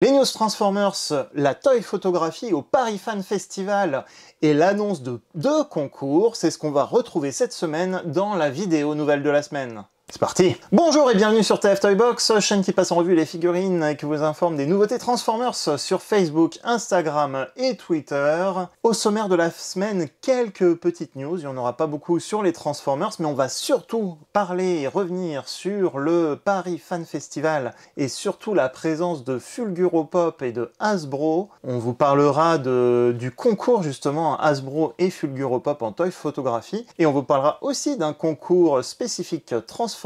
Les news Transformers, la toy photographie au Paris Fan Festival et l'annonce de 2 concours, c'est ce qu'on va retrouver cette semaine dans la vidéo nouvelle de la semaine. C'est parti! Bonjour et bienvenue sur TF Toy Box, chaîne qui passe en revue les figurines et qui vous informe des nouveautés Transformers sur Facebook, Instagram et Twitter. Au sommaire de la semaine, quelques petites news, il n'y en aura pas beaucoup sur les Transformers, mais on va surtout parler et revenir sur le Paris Fan Festival et surtout la présence de Fulguropop et de Hasbro. On vous parlera du concours justement Hasbro et Fulguropop en toy photographie et on vous parlera aussi d'un concours spécifique Transformers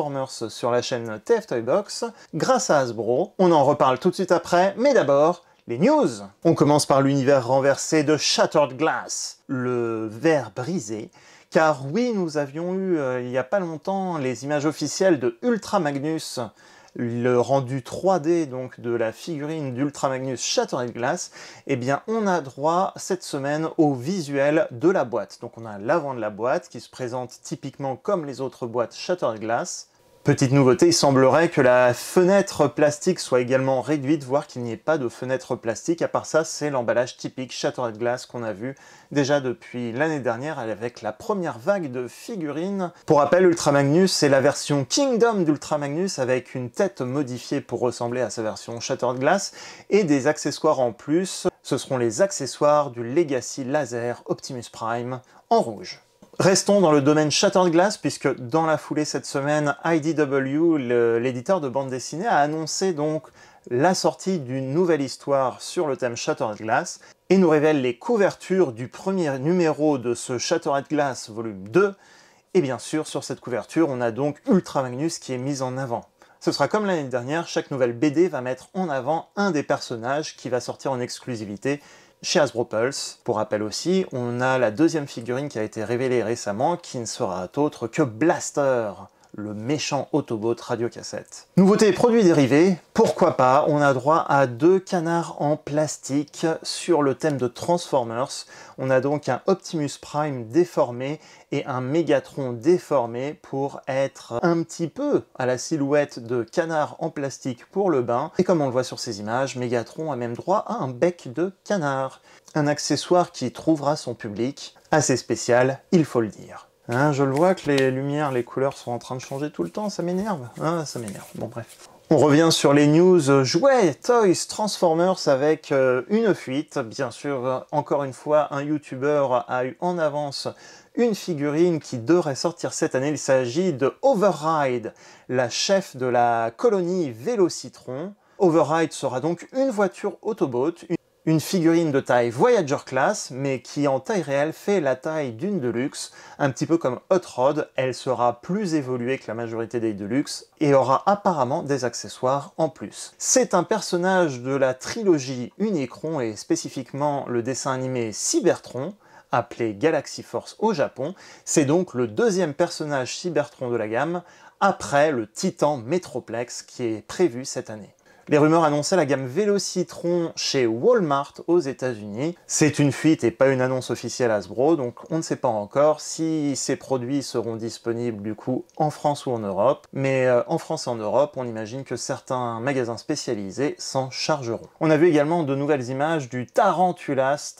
sur la chaîne TF Toy Box grâce à Hasbro. On en reparle tout de suite après, mais d'abord, les news. On commence par l'univers renversé de Shattered Glass, le verre brisé. Car oui, nous avions eu il n'y a pas longtemps les images officielles de Ultra Magnus, le rendu 3D donc de la figurine d'Ultra Magnus Shattered Glass. Eh bien, on a droit cette semaine au visuel de la boîte. Donc on a l'avant de la boîte qui se présente typiquement comme les autres boîtes Shattered Glass. Petite nouveauté, il semblerait que la fenêtre plastique soit également réduite, voire qu'il n'y ait pas de fenêtre plastique. À part ça, c'est l'emballage typique Shattered Glass qu'on a vu déjà depuis l'année dernière avec la première vague de figurines. Pour rappel, Ultra Magnus, c'est la version Kingdom d'Ultra Magnus avec une tête modifiée pour ressembler à sa version Shattered Glass et des accessoires en plus. Ce seront les accessoires du Legacy Laser Optimus Prime en rouge. Restons dans le domaine Shattered Glass, puisque dans la foulée cette semaine, IDW, l'éditeur de bande dessinée, a annoncé donc la sortie d'une nouvelle histoire sur le thème Shattered Glass, et nous révèle les couvertures du premier numéro de ce Shattered Glass volume 2, et bien sûr, sur cette couverture, on a donc Ultra Magnus qui est mis en avant. Ce sera comme l'année dernière, chaque nouvelle BD va mettre en avant un des personnages qui va sortir en exclusivité chez Hasbro Pulse. Pour rappel aussi, on a la deuxième figurine qui a été révélée récemment, qui ne sera autre que Blaster, le méchant Autobot radiocassette. Nouveauté produits dérivés, pourquoi pas, on a droit à 2 canards en plastique sur le thème de Transformers. On a donc un Optimus Prime déformé et un Megatron déformé pour être un petit peu à la silhouette de canard en plastique pour le bain. Et comme on le voit sur ces images, Megatron a même droit à un bec de canard. Un accessoire qui trouvera son public, assez spécial, il faut le dire. Hein, je le vois que les lumières, les couleurs sont en train de changer tout le temps, ça m'énerve. Ah, ça m'énerve, bon bref. On revient sur les news jouets, Toys, Transformers avec une fuite. Bien sûr, encore une fois, un YouTuber a eu en avance une figurine qui devrait sortir cette année. Il s'agit de Override, la chef de la colonie Vélocitron. Override sera donc une voiture Autobot, une figurine de taille Voyager Class, mais qui en taille réelle fait la taille d'une Deluxe, un petit peu comme Hot Rod. Elle sera plus évoluée que la majorité des Deluxe et aura apparemment des accessoires en plus. C'est un personnage de la trilogie Unicron et spécifiquement le dessin animé Cybertron, appelé Galaxy Force au Japon. C'est donc le deuxième personnage Cybertron de la gamme, après le Titan Metroplex qui est prévu cette année. Les rumeurs annonçaient la gamme Vélocitron chez Walmart aux États-Unis. C'est une fuite et pas une annonce officielle Hasbro, donc on ne sait pas encore si ces produits seront disponibles du coup en France ou en Europe. Mais en France et en Europe, on imagine que certains magasins spécialisés s'en chargeront. On a vu également de nouvelles images du Tarantulas,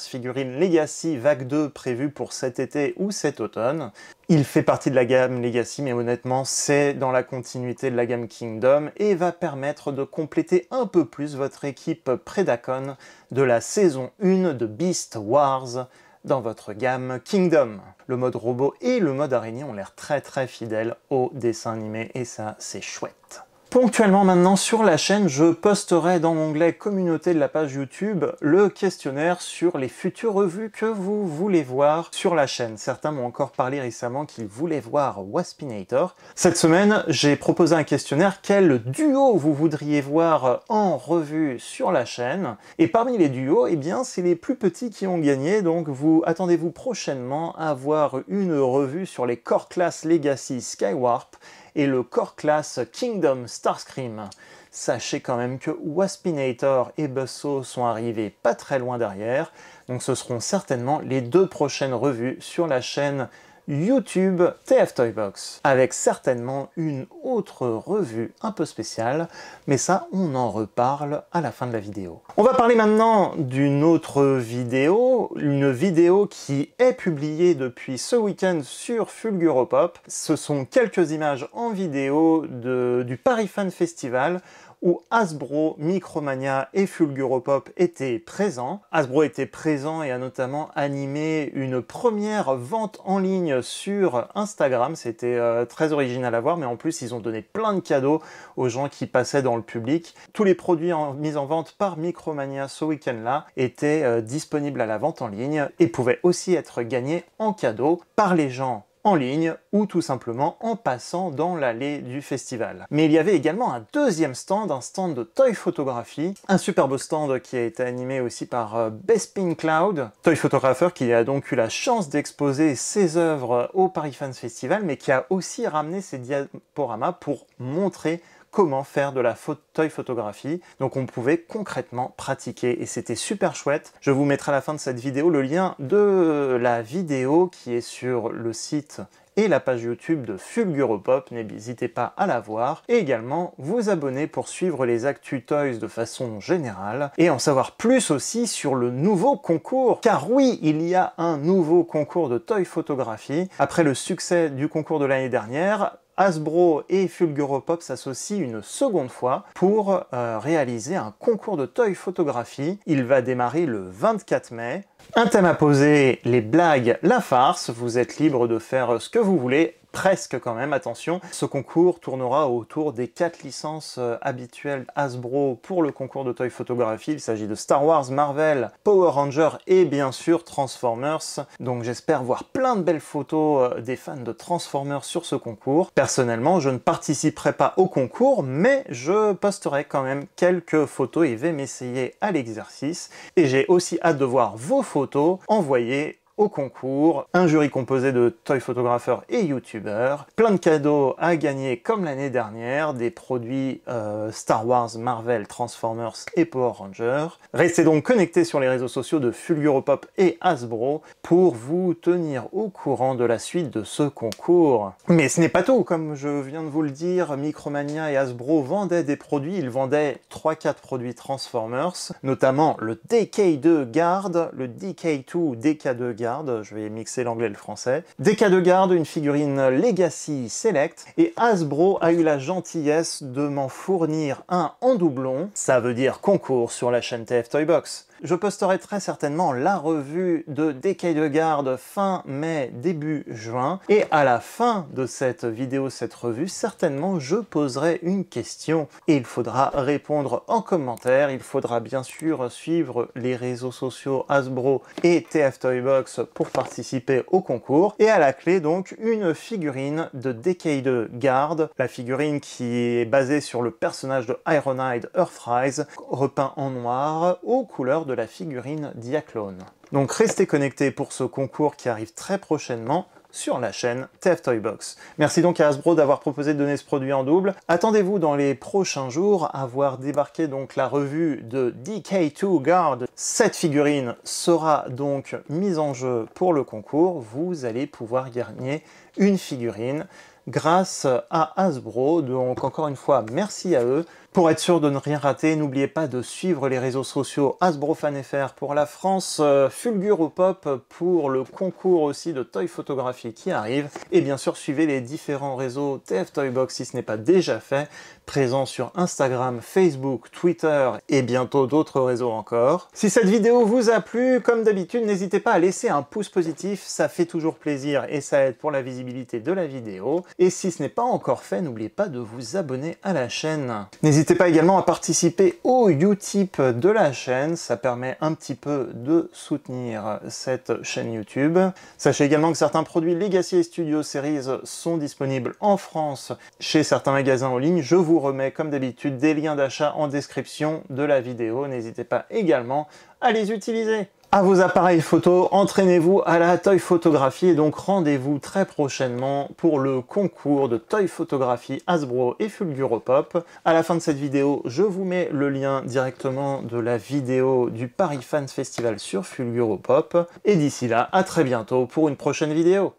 figurine Legacy Vague 2 prévue pour cet été ou cet automne. Il fait partie de la gamme Legacy, mais honnêtement, c'est dans la continuité de la gamme Kingdom et va permettre de compléter un peu plus votre équipe Predacon de la saison 1 de Beast Wars dans votre gamme Kingdom. Le mode robot et le mode araignée ont l'air très fidèles au dessin animé et ça, c'est chouette. Ponctuellement maintenant sur la chaîne, je posterai dans l'onglet communauté de la page YouTube le questionnaire sur les futures revues que vous voulez voir sur la chaîne. Certains m'ont encore parlé récemment qu'ils voulaient voir Waspinator. Cette semaine, j'ai proposé un questionnaire quel duo vous voudriez voir en revue sur la chaîne. Et parmi les duos, eh bien c'est les plus petits qui ont gagné, donc attendez-vous prochainement à voir une revue sur les Core Class Legacy Skywarp et le Core Class Kingdom Starscream. Sachez quand même que Waspinator et Buzzsaw sont arrivés pas très loin derrière, donc ce seront certainement les 2 prochaines revues sur la chaîne YouTube TF Toybox, avec certainement une autre revue un peu spéciale, mais ça, on en reparle à la fin de la vidéo. On va parler maintenant d'une autre vidéo, une vidéo qui est publiée depuis ce week-end sur Fulguropop. Ce sont quelques images en vidéo du Paris Fan Festival, où Hasbro, Micromania et Fulguropop étaient présents. Hasbro était présent et a notamment animé une première vente en ligne sur Instagram. C'était très original à voir, mais en plus ils ont donné plein de cadeaux aux gens qui passaient dans le public. Tous les produits mis en vente par Micromania ce week-end-là étaient disponibles à la vente en ligne et pouvaient aussi être gagnés en cadeau par les gens en ligne ou tout simplement en passant dans l'allée du festival. Mais il y avait également un deuxième stand, un stand de toy photographie, un superbe stand qui a été animé aussi par Bespin Cloud, toy photographeur qui a donc eu la chance d'exposer ses œuvres au Paris Fan Festival, mais qui a aussi ramené ses diaporamas pour montrer comment faire de la toy photographie. Donc on pouvait concrètement pratiquer et c'était super chouette. Je vous mettrai à la fin de cette vidéo le lien de la vidéo qui est sur le site et la page YouTube de Fulguropop, n'hésitez pas à la voir, et également vous abonner pour suivre les actus toys de façon générale, et en savoir plus aussi sur le nouveau concours, car oui, il y a un nouveau concours de toy photographie. Après le succès du concours de l'année dernière, Hasbro et Fulguropop s'associent une seconde fois pour réaliser un concours de toy photographie. Il va démarrer le 24 mai. Un thème à poser, les blagues, la farce. Vous êtes libre de faire ce que vous voulez. Presque quand même, attention. Ce concours tournera autour des 4 licences habituelles Hasbro pour le concours de toy photographie. Il s'agit de Star Wars, Marvel, Power Rangers et bien sûr Transformers. Donc j'espère voir plein de belles photos des fans de Transformers sur ce concours. Personnellement, je ne participerai pas au concours, mais je posterai quand même quelques photos et vais m'essayer à l'exercice. Et j'ai aussi hâte de voir vos photos envoyées au concours, un jury composé de toy photographeurs et youtubeurs, plein de cadeaux à gagner comme l'année dernière, des produits Star Wars, Marvel, Transformers et Power Rangers. Restez donc connectés sur les réseaux sociaux de Fulguropop et Hasbro pour vous tenir au courant de la suite de ce concours. Mais ce n'est pas tout, comme je viens de vous le dire, Micromania et Hasbro vendaient des produits, ils vendaient 3-4 produits Transformers, notamment le DK2 Guard, le DK2 DK2 Guard, je vais mixer l'anglais et le français. DK2 Guard, une figurine Legacy Select, et Hasbro a eu la gentillesse de m'en fournir un en doublon, ça veut dire concours sur la chaîne TF Toybox. Je posterai très certainement la revue de DK2 Guard fin mai, début juin, et à la fin de cette vidéo, cette revue, certainement je poserai une question, et il faudra répondre en commentaire, il faudra bien sûr suivre les réseaux sociaux Hasbro et TF Toybox pour participer au concours, et à la clé donc une figurine de DK2 Guard, la figurine qui est basée sur le personnage de Ironhide Earthrise, repeint en noir aux couleurs de la figurine Diaclone. Donc restez connectés pour ce concours qui arrive très prochainement sur la chaîne TF Toybox. Merci donc à Hasbro d'avoir proposé de donner ce produit en double. Attendez-vous dans les prochains jours à voir débarquer donc la revue de DK2 Guard. Cette figurine sera donc mise en jeu pour le concours. Vous allez pouvoir gagner une figurine grâce à Hasbro, donc encore une fois merci à eux. Pour être sûr de ne rien rater, n'oubliez pas de suivre les réseaux sociaux Hasbro FanFR pour la France, Fulguropop pour le concours aussi de toy photographie qui arrive, et bien sûr suivez les différents réseaux TF Toybox si ce n'est pas déjà fait, présents sur Instagram, Facebook, Twitter et bientôt d'autres réseaux encore. Si cette vidéo vous a plu, comme d'habitude, n'hésitez pas à laisser un pouce positif, ça fait toujours plaisir et ça aide pour la visibilité de la vidéo. Et si ce n'est pas encore fait, n'oubliez pas de vous abonner à la chaîne. N'hésitez pas également à participer au Utip de la chaîne, ça permet un petit peu de soutenir cette chaîne YouTube. Sachez également que certains produits Legacy et Studio Series sont disponibles en France chez certains magasins en ligne. Je vous remets comme d'habitude des liens d'achat en description de la vidéo, n'hésitez pas également à les utiliser. À vos appareils photo, entraînez-vous à la toy photographie et donc rendez-vous très prochainement pour le concours de toy photographie Hasbro et Fulguropop. À la fin de cette vidéo, je vous mets le lien directement de la vidéo du Paris Fan Festival sur Fulguropop. Et d'ici là, à très bientôt pour une prochaine vidéo.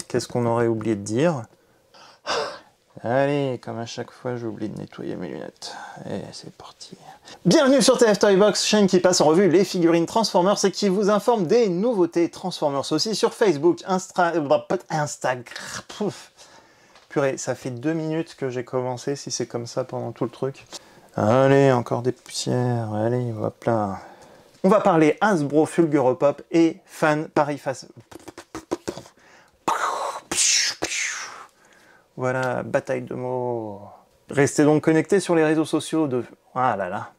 Qu'est-ce qu'on aurait oublié de dire? Allez, comme à chaque fois, j'oublie de nettoyer mes lunettes. Et c'est parti. Bienvenue sur TF Toybox, chaîne qui passe en revue les figurines Transformers et qui vous informe des nouveautés Transformers aussi sur Facebook, Instagram... Purée, ça fait 2 minutes que j'ai commencé, si c'est comme ça pendant tout le truc. Allez, encore des poussières, allez, hop là. On va parler Hasbro Fulguropop et Fan Paris Face... Voilà, bataille de mots. Restez donc connectés sur les réseaux sociaux de... Ah là là.